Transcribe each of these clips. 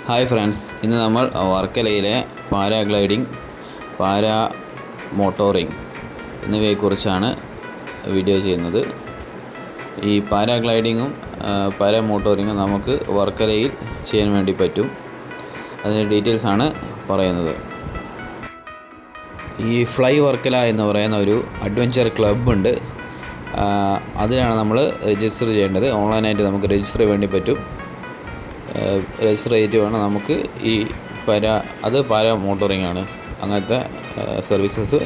Hi friends, ഇന്ന് നമ്മൾ വർക്കലയിലെ paragliding, para motoring എന്നിവയെക്കുറിച്ചാണ് വീഡിയോ ചെയ്യുന്നത്. ഈ പാരാഗ്ലൈഡിങ്ങും പാരാ മോട്ടോറിങ്ങും നമുക്ക് വർക്കലയിൽ ചെയ്യാൻ വേണ്ടി പറ്റും. അതിൻ്റെ ഡീറ്റെയിൽസാണ് പറയുന്നത്. ഈ ഫ്ലൈ വർക്കല എന്ന് പറയുന്ന ഒരു അഡ്വഞ്ചർ ക്ലബ്ബുണ്ട്. അതിലാണ് നമ്മൾ രജിസ്റ്റർ ചെയ്യേണ്ടത്. ഓൺലൈനായിട്ട് നമുക്ക് രജിസ്റ്റർ ചെയ്യാൻ വേണ്ടി പറ്റും. രജിസ്റ്റർ ചെയ്തിട്ട് വേണം നമുക്ക് ഈ പാരാ മോട്ടോറിംഗ് ആണ്, അങ്ങനത്തെ സർവീസസ്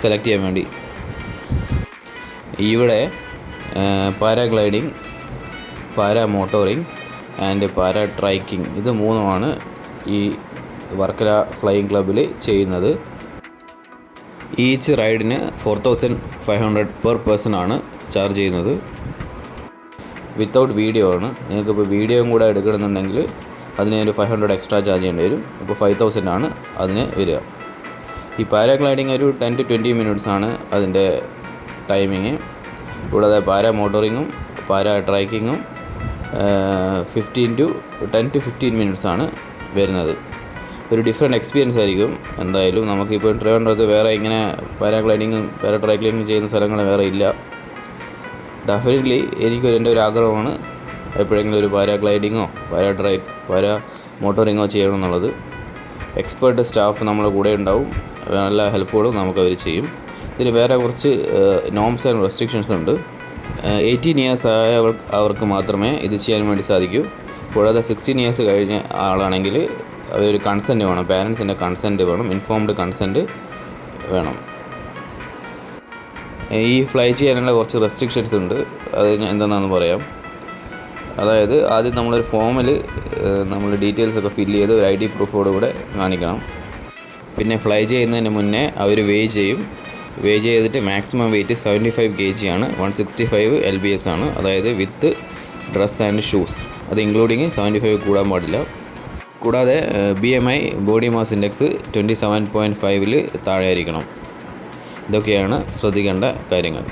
സെലക്ട് ചെയ്യാൻ വേണ്ടി. ഇവിടെ paragliding, para motoring and para trekking ഇത് മൂന്നുമാണ് ഈ വർക്കല ഫ്ലൈയിങ് ക്ലബ്ബിൽ ചെയ്യുന്നത്. ഈച്ച് റൈഡിന് 4500 പെർ പേഴ്സൺ ആണ് ചാർജ് ചെയ്യുന്നത്. വിത്തൗട്ട് വീഡിയോ ആണ്. നിങ്ങൾക്കിപ്പോൾ വീഡിയോയും കൂടെ എടുക്കണമെന്നുണ്ടെങ്കിൽ അതിന് ഒരു 500 എക്സ്ട്രാ ചാർജ് ചെയ്യേണ്ടി വരും. അപ്പോൾ 5000 ആണ് അതിന് വരിക. ഈ പാരാഗ്ലൈഡിങ് ഒരു 10 to 20 മിനിറ്റ്സ് ആണ് അതിൻ്റെ ടൈമിങ്. കൂടാതെ പാരാ മോട്ടോറിങ്ങും പാരാ ട്രക്കിങ്ങും 10 to 15 മിനിറ്റ്സ് ആണ് വരുന്നത്. ഒരു ഡിഫറെൻറ്റ് എക്സ്പീരിയൻസ് ആയിരിക്കും എന്തായാലും. നമുക്കിപ്പോൾ ട്രിവാൻഡ്രത്ത് വേറെ ഇങ്ങനെ പാരാഗ്ലൈഡിങ്ങും പാരാ ട്രക്കിങ്ങും ചെയ്യുന്ന സ്ഥലങ്ങൾ വേറെ ഇല്ല. ഡെഫിനറ്റ്ലി എൻ്റെ ഒരു ആഗ്രഹമാണ് എപ്പോഴെങ്കിലും ഒരു പാരാഗ്ലൈഡിങ്ങോ പാരാ മോട്ടോറിങ്ങോ ചെയ്യണമെന്നുള്ളത്. എക്സ്പേർട്ട് സ്റ്റാഫ് നമ്മുടെ കൂടെ ഉണ്ടാവും. എല്ലാ ഹെൽപ്പുകളും നമുക്കവർ ചെയ്യും. ഇതിന് വേറെ കുറച്ച് നോംസ് ആൻഡ് റെസ്ട്രിക്ഷൻസ് ഉണ്ട്. 18 ഇയേഴ്സ് ആയ അവർക്ക് മാത്രമേ ഇത് ചെയ്യാൻ വേണ്ടി സാധിക്കൂ. കൂടാതെ 16 ഇയേഴ്സ് കഴിഞ്ഞ ആളാണെങ്കിൽ അതൊരു കൺസെൻറ്റ് വേണം, പാരൻസിൻ്റെ കൺസെൻറ്റ് വേണം, ഇൻഫോംഡ് കൺസെൻറ്റ് വേണം. ഈ ഫ്ലൈ ചെയ്യാനുള്ള കുറച്ച് റെസ്ട്രിക്ഷൻസ് ഉണ്ട്. അതിന് എന്താണെന്ന് പറയാം. അതായത് ആദ്യം നമ്മളൊരു ഫോമിൽ നമ്മൾ ഡീറ്റെയിൽസൊക്കെ ഫില്ല് ചെയ്ത് ഒരു ID പ്രൂഫോട് കൂടെ കാണിക്കണം. പിന്നെ ഫ്ലൈ ചെയ്യുന്നതിന് മുന്നേ അവർ വേ ചെയ്തിട്ട് മാക്സിമം വെയിറ്റ് 75 kg ആണ്. 165 lbs ആണ്. അതായത് വിത്ത് ഡ്രസ് ആൻഡ് ഷൂസ്. അത് ഇൻക്ലൂഡിങ് 75 കൂടാൻ പാടില്ല. കൂടാതെ BMI ബോഡി മാസ് ഇൻഡെക്സ് 27.5 താഴെ ആയിരിക്കണം. ഇതൊക്കെയാണ് ശ്രദ്ധിക്കേണ്ട കാര്യങ്ങൾ.